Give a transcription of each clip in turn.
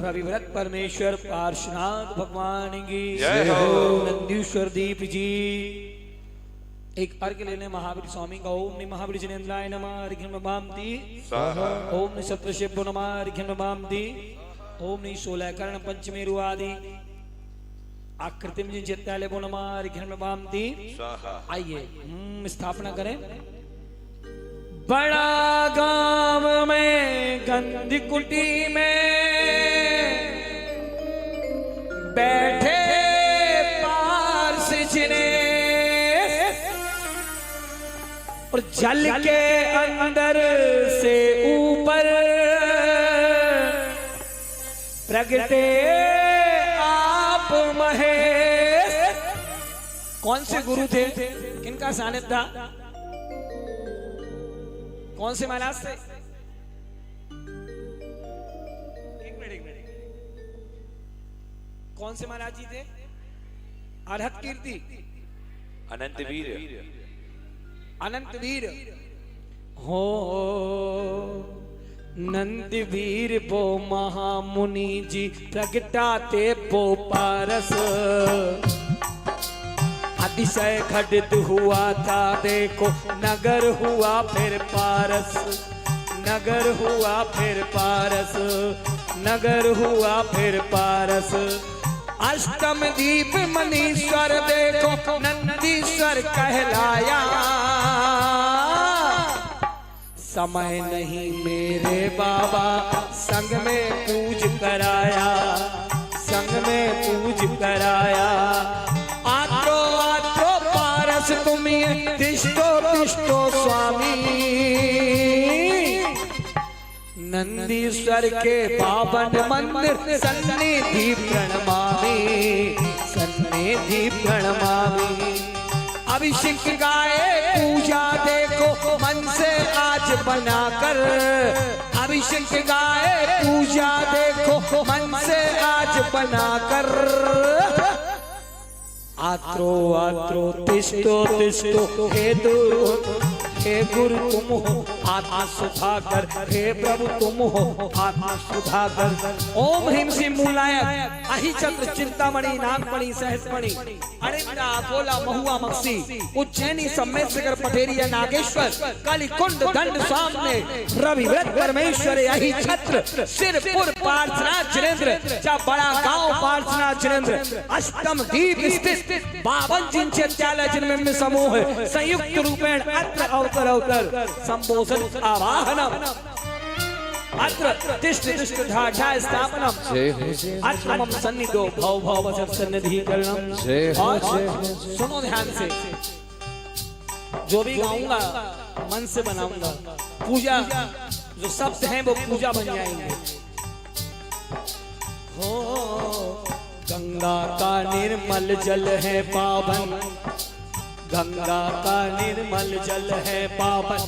रविव्रत परमेश्वर पार्श्वनाथ भगवान की जय हो। नंदीश्वर दीप जी। एक अर्घ लेने महावीर स्वामी का ओम नि महावीर जिनेन्द्राय नमः अर्घ्यं बभामति स्वाहा। ओम नि सप्तशिव नमः अर्घ्यं बभामति ओम नि 16 कर्ण पंचमेरु आदि आकृतिम जित्यालय वो नमः अर्घ्यं बभामति स्वाहा। आइए स्थापना करें। बड़ा गांव में गंदी कुटी में बैठे पारस जिने और जल के अंदर से ऊपर प्रगटे आप महेश। कौन से गुरु थे, किनका सानिध्य था, कौन से महाराज से? एक मिनट कौन से महाराज जी थे? अरहत कीर्ति अनंत वीर। अनंत वीर हो नंद वीर वो महामुनि जी प्रगटाते वो पारस। अतिशय घटित हुआ था देखो नगर हुआ फिर पारस, नगर हुआ फिर पारस, नगर हुआ फिर पारस। अष्टम दीप मनीश्वर देखो नंदीश्वर कहलाया। समय नहीं मेरे बाबा संग में पूज कराया, संग में पूज कराया। आत्रो आत्रो पारस तुम्हें तिष्ठो तिष्ठो स्वामी। नंदीश्वर के पावन मंदिर सन्निधि प्रणमामि, सन्निधि प्रणमामि। अभिषेक गाए पूजा देखो मन से आज बनाकर। अभिषेक गाए पूजा देखो मन से आज बनाकर। आत्रो आत्रो तिष्ठो तिष्ठो हे दुर्गो हे गुरु तुम हो आत्मा सुधाकर, हे प्रभु तुम हो आत्मा सुधाकर। ओम ह्रीं श्रीं मूलाय अहि चक्र चिंतामणि नागमणि सहस्मणि अरिंदा अकोला महुआ मक्सी उज्जैनी सम्मेशकर पठेरिया नागेश्वर कलिकुंड दंड सामने रविव्रत परमेश्वर अहि छत्र सिरपुर पार्श्वनाथ जिनेन्द्र चा बड़ा गांव पार्श्वनाथ जिनेन्द्र। अष्टम दीप स्थित 52 जिनचेत्यालय जिनमें समूह संयुक्त रूपेण अत्र अवतर अवतर संबोधन आवाहनम अत्र तिष्ठ तिष्ठ ढाढा स्थापनम अत्र मम सन्निधो भव भव वचन सन्निधिकरणम। और सुनो ध्यान से, जो भी गाऊंगा मन से बनाऊंगा। पूजा जो शब्द हैं वो पूजा बन जाएंगे। हो गंगा का निर्मल जल है पावन, गंगा का निर्मल जल है पावन।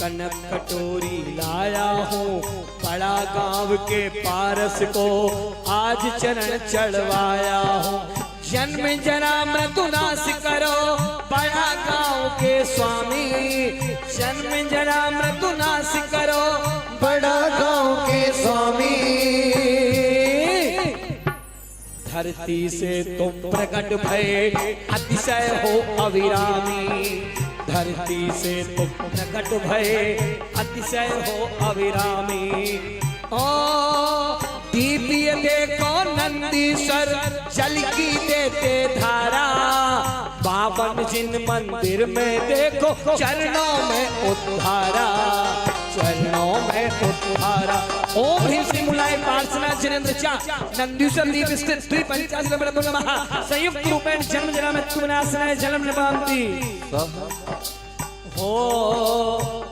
कनक कटोरी लाया हूँ बड़ा गांव के पारस को आज चरण चढ़वाया हूँ। जन्म जरा मृत्यु नाश करो बड़ा गांव के स्वामी। जन्म जरा मृत्यु नाश करो बड़ा गांव के स्वामी। धरती से तुम प्रकट भये अतिशय हो अविरामी। धरती से तुम प्रकट भये अतिशय हो अविरामी। ओ दिव्य देखो नंदीश्वर जल की देते धारा। 52 जिन मंदिर में देखो चरणों में उद्धारा, चरणों में उद्धारा। ओम ह्रीं श्रीं मूलाय पार्श्वनाथ जिनेन्द्र चा नंदीश्वर दीप स्थित 385 नमः संयुक्त रूपेण जन्म जरा मृत्यु विनाशनाय जलम निभान्ति। हो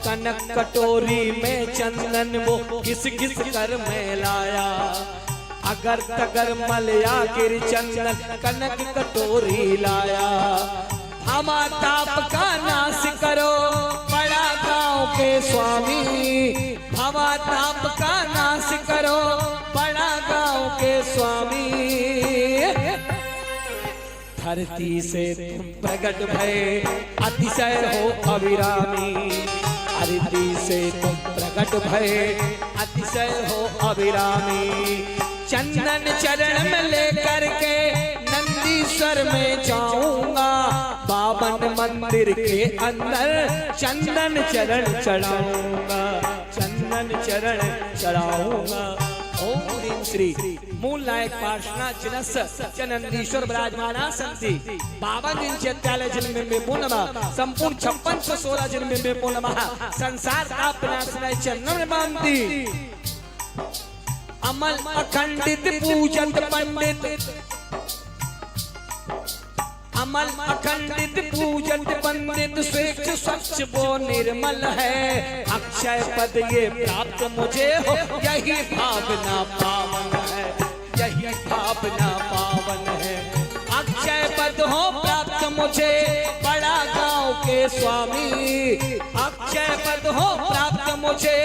कनक कटोरी में चंदन वो किस किस कर में लाया। अगर तगर मलया गिर चंदन कनक कटोरी लाया। हमा ताप का नाश करो बड़ा गांव के स्वामी। हमा ताप का नाश करो बड़ा गांव के स्वामी। धरती से तुम प्रकट भये अतिशय हो अविरामी। धरती से तुम प्रकट भये अतिशय हो अभिरामी। चंदन चरण में लेकर के नंदीश्वर में जाऊंगा, बावन मंदिर के अंदर चंदन चरण चढ़ाऊंगा, चंदन चरण चढ़ाऊंगा। ओम ह्रीं श्री मूल नायक पार्श्वनाथ जिनस् नंदीश्वर विराजमाना संति। 52 दिन चैत्यालय जन्म में पो नमः, संपूर्ण 5616 जन्म में पो नमः। संसार का विनाशनाय चरणों में बांधी, अमल अखंडित पूजत पंडित, अमल अखंडित पूजत पंडित, स्वच्छ स्वच्छ वो निर्मल है। अक्षय पद ये प्राप्त मुझे हो, यही भावना पावन है, यही भावना पावन है। अक्षय पद हो प्राप्त मुझे, बड़ा गांव के स्वामी। अक्षय पद हो प्राप्त मुझे,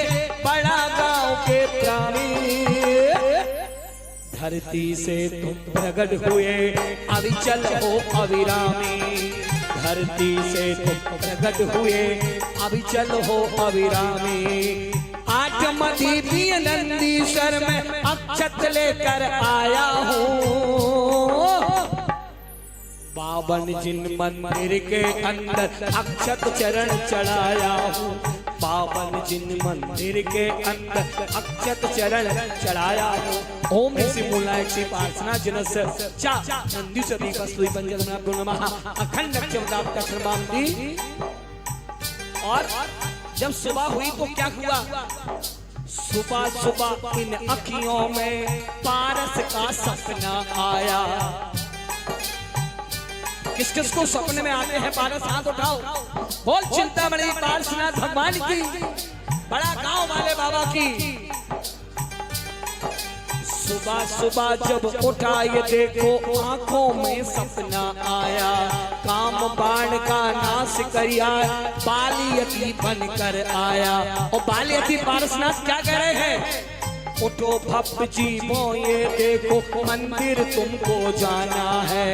बड़ा गांव के प्राणी। धरती से तुम प्रकट हुए अविचल हो अविरामी, धरती से तुम प्रकट हुए अविचल हो अविरामी। आठ मदीपीय नंदीश्वर में अक्षत लेकर आया हूँ, 52 जिन मंदिर के अंदर अक्षत चरण चढ़ाया हूँ, 52 जिन मंदिर के अंदर अक्षत चरण चढ़ाया हूँ। ओम ऋषि मूलाय श्री पार्श्वनाथ जिनस् चा नंदीश्वरी कस्तूरी पंचतमनाभ्यो नमः। अखंड अक्षर शर्मांती। और जब सुबह हुई तो क्या हुआ? सुबह सुबह इन अखियों में पारस का सपना आया। किस किस को सपने में आते हैं पारस? हाथ उठाओ। बोल चिंतामणि पार्श्वनाथ भगवान की, बड़ा गांव वाले बाबा की। सुबह सुबह जब उठा ये देखो आंखों में सपना आया, काम बाण का नाश करिया, बालियती बनकर आया। और बालियती पारसनाथ क्या कह रहे हैं? उठो भक्त जीवो ये देखो मंदिर तुमको जाना है,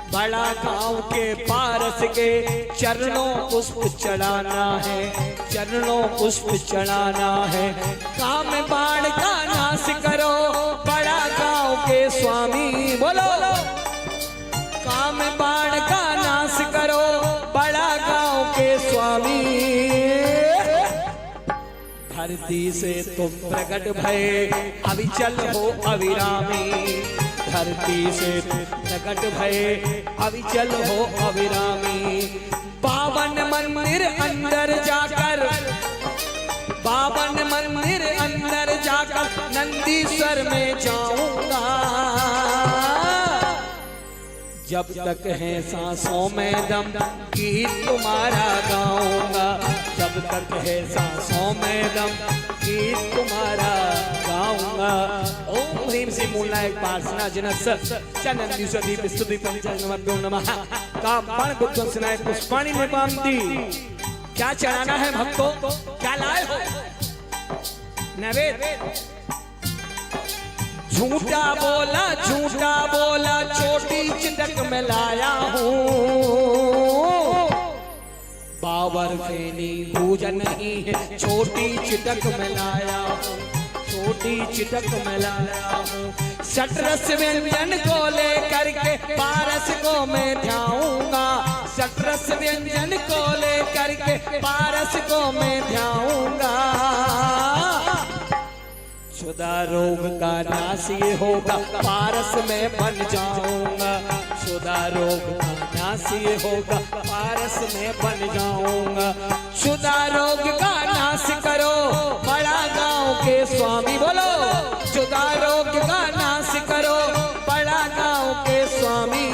बड़ा गांव के पारस के चरणों पुष्प चढ़ाना है, चरणों पुष्प चढ़ाना है। काम बाण का नाश करो बड़ा गांव के स्वामी। बोलो काम बाण का नाश करो बड़ा गांव के स्वामी। धरती से तुम प्रकट भये अविचल हो अविरामी, धरती से प्रकट भये अविचल हो अविरामी। 52 मंदिर अंदर जाकर, 52 मंदिर अंदर जाकर नंदीश्वर में जाऊंगा, जब तक है सांसों में दम गीत तुम्हारा गाऊंगा, जब तक है सांसों में दम गीत तुम्हारा गाऊंगा। ओम ह्रीं श्री मूलनायक पार्श्वनाथ जिनस् नंदीश्वरी स्तुति पंचतमनाभ्यो नमः। कामबाण विध्वंसनाय पुष्पाणि निपांति। क्या चढ़ाना है भक्तों? क्या लाए हो? नैवेद्य। झूठा बोला छोटी चिटक में लाया हूँ, बावर फेनी पूजन नहीं है, छोटी चिटक में लाया हूँ, छोटी चिटक में लाया हूँ। सटरस व्यंजन को लेकर के पारस को मैं ध्याऊंगा, सटरस व्यंजन को लेकर के पारस को मैं ध्याऊंगा। क्षुधा रोग का नाश ये होगा, पारस में बन जाऊंगा, क्षुधा रोग का नाश ये होगा, पारस में बन जाऊंगा। क्षुधा रोग का नाश करो बड़ा गांव के स्वामी। बोलो क्षुधा रोग का नाश करो बड़ा गांव के स्वामी।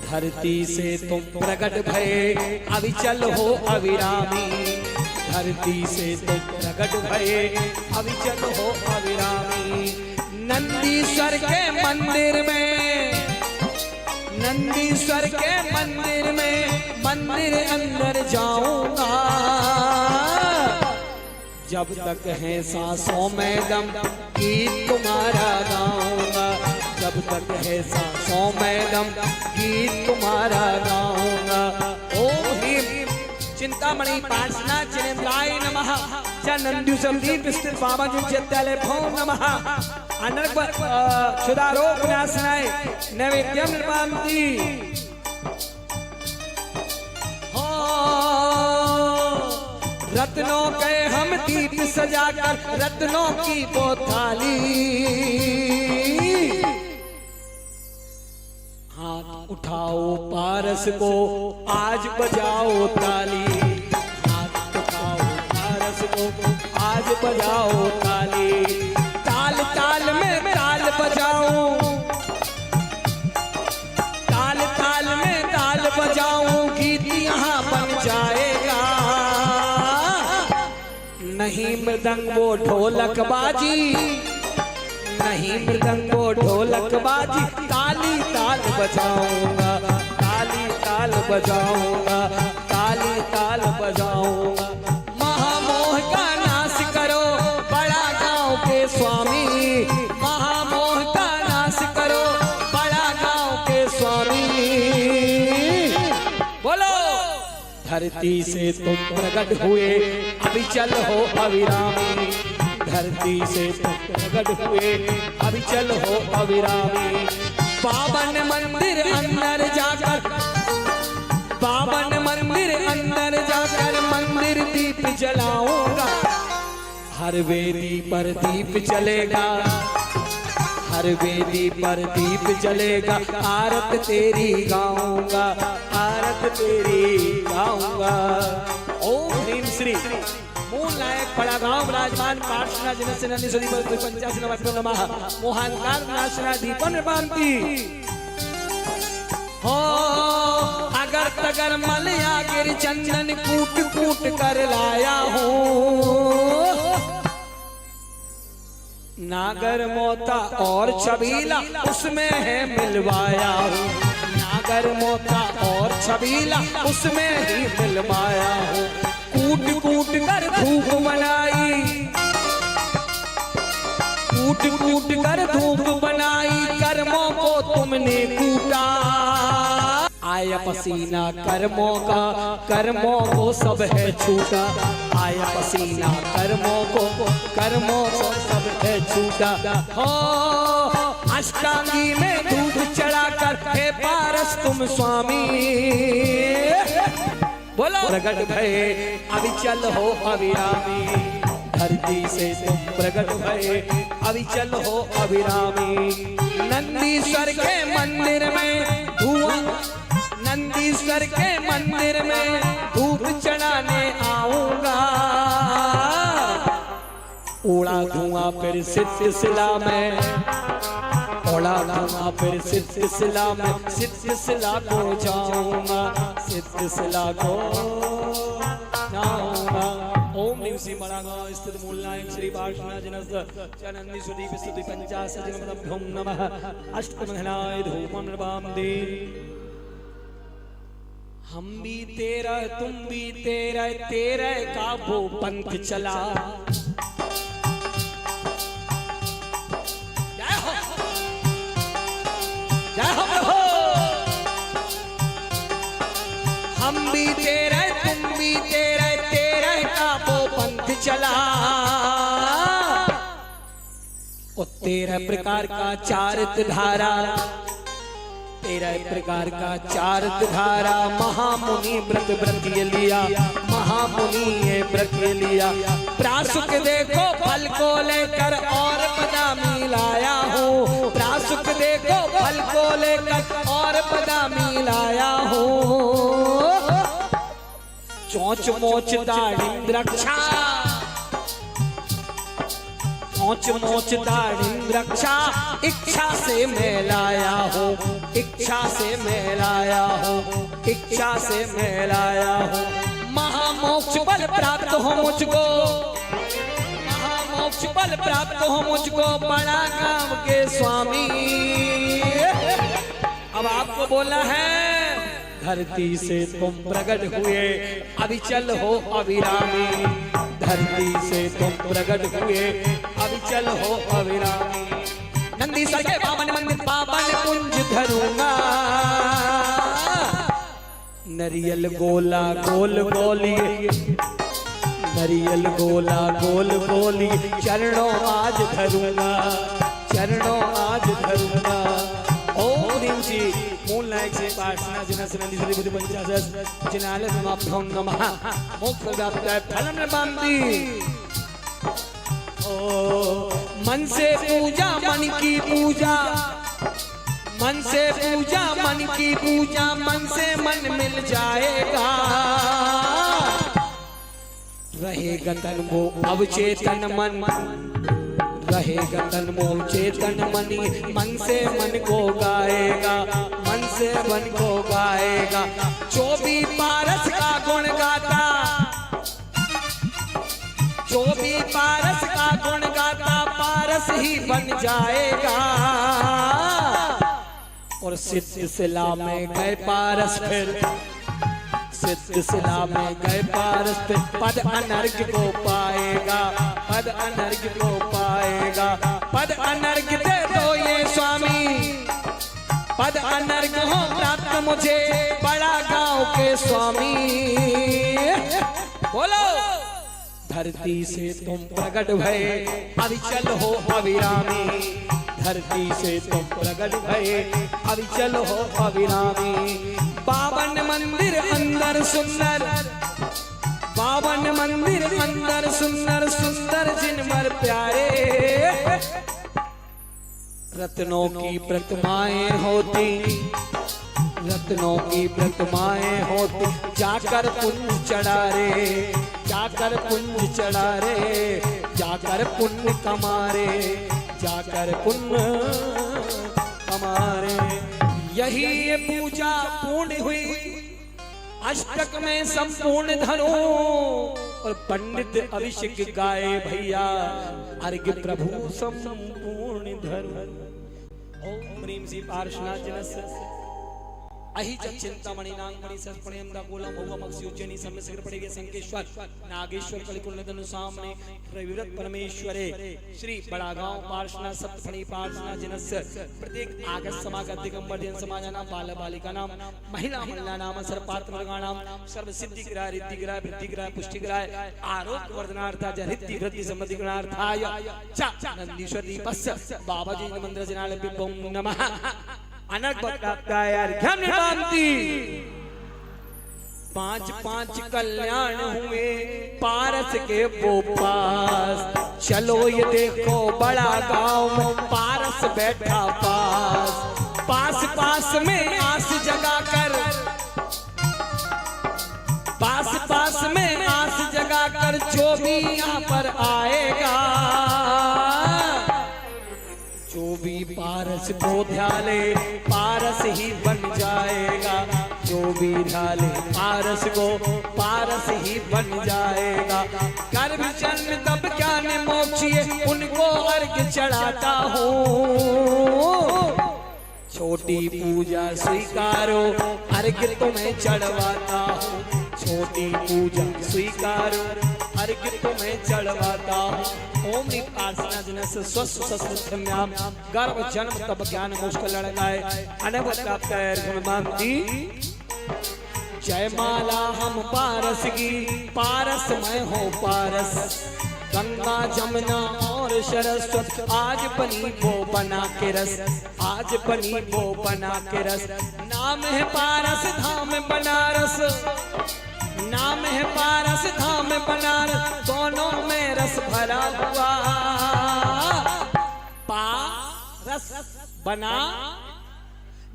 धरती से तुम प्रकट भये अविचल हो अविरामी, धरती से तुम प्रकट भये अविचल हो अविरामी। नंदीश्वर के मंदिर में, नंदीश्वर के मंदिर में, मंदिर अंदर जाऊंगा, जब तक है सांसों में दम गीत तुम्हारा गाऊंगा, जब तक है सांसों में दम गीत तुम्हारा गाऊंगा। ओम ह्रीं चिंतामणि पार्श्वनाथ जनेन्द्राय नमः नंदीप स्थित बाबा जी चैत्यालय भो नमः अनर्क क्षुधारोग नाशनाय नैवेद्यम निर्मान्ति रत्नों के हम दीप सजाकर रत्नों की बोथाली हाथ उठाओ पारस को आज बजाओ ताली हाथ उठाओ पारस को आज बजाओ ताली ताल ताल में ताल बजाओ ताल ताल में ताल बजाओ गीत यहाँ बन जाएगा नहीं मृदंगो ढोलक बाजी नहीं मृदंगो ढोलक बाजी ताली ताल बजाऊंगा ताली ताल बजाऊंगा ताली ताल बजाऊंगा महामोह का नाश करो बड़ा गांव के स्वामी महामोह का नाश करो बड़ा गांव के स्वामी बोलो धरती से तुम प्रकट हुए अभी चल हो अविरामी धरती से तुम प्रकट हुए अभी चल हो अविरामी पावन मंदिर अंदर जाकर पावन मंदिर अंदर जाकर मंदिर दीप जलाऊंगा हर वेदी पर दीप जलेगा हर वेदी पर दीप जलेगा आरत तेरी गाऊंगा आरत तेरी गाऊंगा ओम ह्रीम श्री मूल नायक बड़ा गांव राजमान पार्श्वनाथ जनसेनानी सदी पर 85 नमः मोहनकार नाशना दीपन बांती हो अगर तगर मलया गिर चंदन कूट कूट कर लाया हूँ नागर मोता और छबीला उसमें है मिलवाया हूँ नागर मोता और छबीला उसमें ही मिलवाया हूँ कूट कूट कर धूप बनाई कूट कूट कर धूप बनाई कर्मों को तुमने कूटा आया पसीना कर्मों को सब है छूटा आया पसीना कर्मों को सब है छूटा हो अष्टांगी में दूध चढ़ाकर हे पारस तुम स्वामी बोलो प्रकट भये अभी चल हो अविरामी धरती से तुम प्रकट भये अभी चल हो अविरामी नंदीश्वर के मंदिर में धुआं नंदीश्वर के मंदिर में धूप चढ़ाने आऊंगा उड़ा धुआं फिर सिलसिला में उड़ा धुआं फिर सिलसिला में सिलसिला को जाऊंगा सिलसिला को जाऊंगा ओम नीम श्री बड़ागांव स्थित मूल नायक श्री पार्श्वनाथ जनंदी सुदीप स्तुति 50 जन्म नमः अष्टमहनाय धूमं नृपाम्दे हम भी तेरा तुम भी तेरा तेरा का वो पंथ चला हम भी तेरा तुम भी तेरा तेरा का वो पंथ चला और 13 प्रकार का चारित धारा 13 प्रकार का चारित धारा महामुनि व्रत ये लिया महामुनि ये व्रत ये लिया प्रासुक देखो फल को लेकर और बदामी लाया हूँ प्रासुक देखो फल को लेकर और बदामी लाया हूँ चोंच मोच दाढ़ी रक्षा चोंच मोच दाढ़ी रक्षा इच्छा से मैं लाया हूँ इच्छा से मैं लाया हूँ इच्छा से मैं लाया हूँ महामोक्ष बल प्राप्त हो मुझको महामोक्ष बल प्राप्त हो मुझको बड़ा गांव के स्वामी अब आपको बोला है धरती से तुम प्रकट हुए अभी चल हो अविरामी धरती से तुम प्रकट हुए अभी चल हो अविरामी नंदीश्वर के पावन मंदिर पावन कुंज धरूंगा नरियल गोला गोल गोलिए, नरियल गोला गोल गोलिए, चरणों आज धरूंगा, चरणों आज धरूंगा। ओम ह्रीं जी मूलनायक से पार्श्वनाथ जिनस्य नंदी श्री बुद्धि पंचाशत जिनालय समाभ्यो नमः मोक्ष व्याप्ताय फलम लभान्ति। ओ मन से पूजा मन की पूजा, मन से पूजा मन की पूजा, मन से मन मिल जाएगा। रहेगा तन वो अवचेतन मन, रहेगा तन वो चेतन मनी, मन से मन को गाएगा, मन से मन को गाएगा। जो भी पारस का गुण गाता, जो भी पारस का गुण गाता, पारस ही बन जाएगा। और सिद्ध शिला में गए पारस फिर, सिद्ध शिला में गए पारस फिर, पद अनर्घ को पाएगा, पद अनर्घ को पाएगा। पद अनर्घ दे दो ये स्वामी, पद अनर्घ हो प्राप्त मुझे बड़ा गांव के स्वामी। बोलो धरती से तुम प्रकट भये, अविचल हो अविरामी, धरती से तुम प्रकट भये, अविचल हो अविरामी। पावन मंदिर अंदर सुंदर, पावन मंदिर अंदर सुंदर, सुंदर जिनवर प्यारे। रत्नों की प्रतिमाएं होती, रत्नों की प्रतिमाएं होती, जाकर पुण्य चढ़ा रे, जाकर पुण्य चढ़ा रे, जाकर पुण्य कमारे, जाकर पुण्य कमारे। यही ये पूजा पूर्ण हुई, अष्टक में संपूर्ण धनो। और पंडित अभिषेक गाए भैया, अर्घ्य प्रभु संपूर्ण धनो। ओम ह्रीं श्री पार्श्वनाथ जिनस्य अहि चिंतामणि नागमणि सरपणयम दाकोलम भौम अक्षयोजनी सम्यक पड़ेगे संकेश्वर नागेश्वर कलिकुलनदनु सामने रविव्रत परमेश्वरे श्री बड़ा गांव पार्श्वनाथ सप्तफणी पार्श्वनाथ जिनस्य प्रत्येक आगस्त समागत दिगंबर जन समाजानां बाल बालिका नाम महिला महिला नाम सर्वपात्र वर्गाणाम सर्व सिद्धि ग्रह रिद्धि ग्रह वृद्धि ग्रह पुष्टि ग्रह आरोग्य वर्धनार्था जरिद्धि वृद्धि समृद्धि गुणार्थाय च नंदीश्वर दीपस्य बाबाजी मंदिर जनालय बिंबं नमः। अनर्घ अर्घ्यम निभान्ति। पांच पांच कल्याण हुए पारस के वो पास, चलो ये देखो बड़ा गांव में पारस बैठा पास। पास पास में आस जगा कर, पास पास में आस जगा कर, जो भी यहाँ पर आएगा, जो भी पारस को ध्याले पारस ही बन जाएगा, जो भी ध्याले पारस को पारस ही बन जाएगा। गर्भ जन्म तब ज्ञान मोक्षिए उनको अर्घ्य चढ़ाता हूँ। छोटी पूजा स्वीकारो अर्घ्य तुम्हें चढ़वाता हूँ, छोटी पूजा स्वीकारो अर्घ्य तुम्हें चढ़वाता हूँ। ओम ह्रीं पार्श्वनाथ जिनस्य स्वस्थ सस्यम्याम गर्भ जन्म तब ज्ञान मोक्ष लड़काए अनवत प्राप्त अर्घ्यमान्ति। जय माला हम पारस की, पारस मैं हो पारस, गंगा जमुना और सरस्वती आज बनी वो बना के रस, आज बनी वो बना के रस। नाम है पारस धाम बनारस, नाम है पारस धाम बनारस, दोनों में रस भरा हुआ। पारस बना,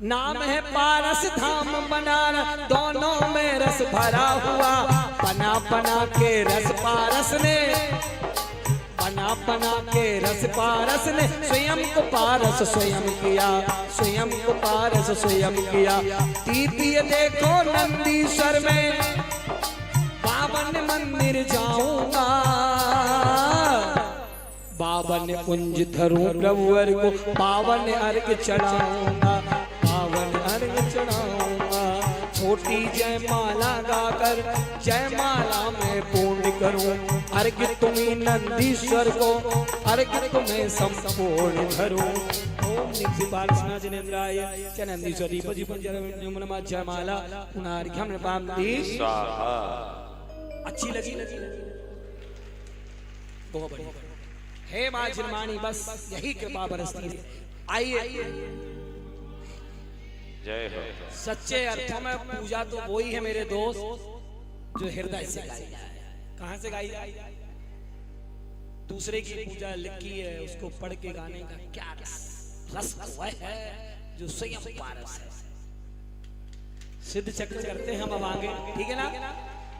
नाम है पारस धाम बनारस, दोनों में रस भरा हुआ। बना बना के रस पारस ने, बना बना के रस पारस ने, स्वयं को पारस स्वयं किया, स्वयं को पारस स्वयं किया। दीपिए देखो नंदीश्वर में, पावन मंदिर जाऊंगा, पावन कुंज धरूं प्रभुवर को, पावन अर्घ चढ़ाऊंगा, पावन अर्घ चढ़ाऊंगा। छोटी जयमाला गाकर जयमाला में पूर्ण करूं, अर्घ तुम्हें नंदीश्वर को, अर्घ तुम्हें संपूर्ण धरूं। ओम निक्षिपाल स्ना जनेन्द्राय चनंदी स्वदीपजी पंजरमनमा जयमाला पुनार्घ्यम नपाम दी स्वाहा। अच्छी लगी बहुत बढ़िया। हे माँ जिनमानी बस यही कृपा बरसती है। आइए जय हो। सच्चे अर्थों में पूजा तो वही है मेरे दोस्त जो हृदय से गाई जाए। कहां से गाई जाए? दूसरे की पूजा लिखी है उसको पढ़ के गाने का क्या रस वह है जो स्वयं पारस है। सिद्ध चक्र करते हैं हम अब आगे, ठीक है ना?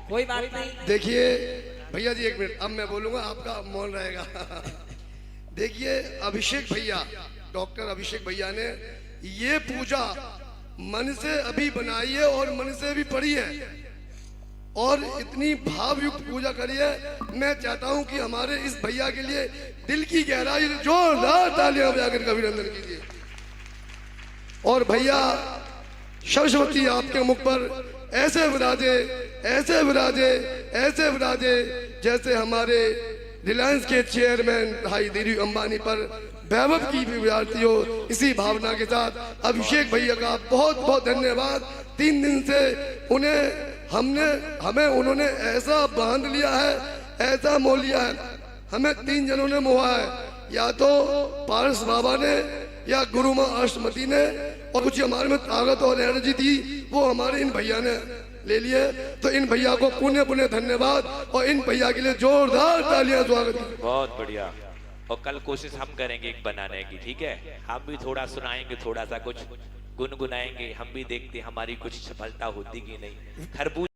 कोई बात नहीं। देखिए भैया जी एक मिनट, अब मैं बोलूंगा आपका मौन रहेगा। देखिए अभिषेक भैया, डॉक्टर अभिषेक भैया ने ये पूजा मन से अभी बनाई है और मन से भी पढ़ी है और इतनी भावयुक्त पूजा करी है। मैं चाहता हूं कि हमारे इस भैया के लिए दिल की गहराई से जोरदार तालियां बजाकर अभिनंदन कीजिए। और भैया सरस्वती आपके मुख पर ऐसे विराजे, ऐसे विराजे, ऐसे विराजे जैसे हमारे रिलायंस के चेयरमैन भाई धीरू अंबानी पर वैभव की भी विराजती हो। इसी भावना के साथ अभिषेक भैया का बहुत बहुत धन्यवाद। 3 दिन से हमें उन्होंने ऐसा बांध लिया है, ऐसा मोह लिया है, हमें 3 जनों ने मोहा है, या तो पारस बाबा ने या गुरु माँ अष्टमती ने, और कुछ हमारे में ताकत और एनर्जी थी वो हमारे इन भैया ने ले लिए। तो इन भैया को पुण्य पुण्य धन्यवाद और इन भैया के लिए जोरदार तालियां स्वागत। बहुत बढ़िया। और कल कोशिश हम करेंगे एक बनाने की, ठीक है? हम भी थोड़ा सुनाएंगे, थोड़ा सा कुछ गुनगुनाएंगे, हम भी देखते हमारी कुछ सफलता होती कि नहीं। खरबूज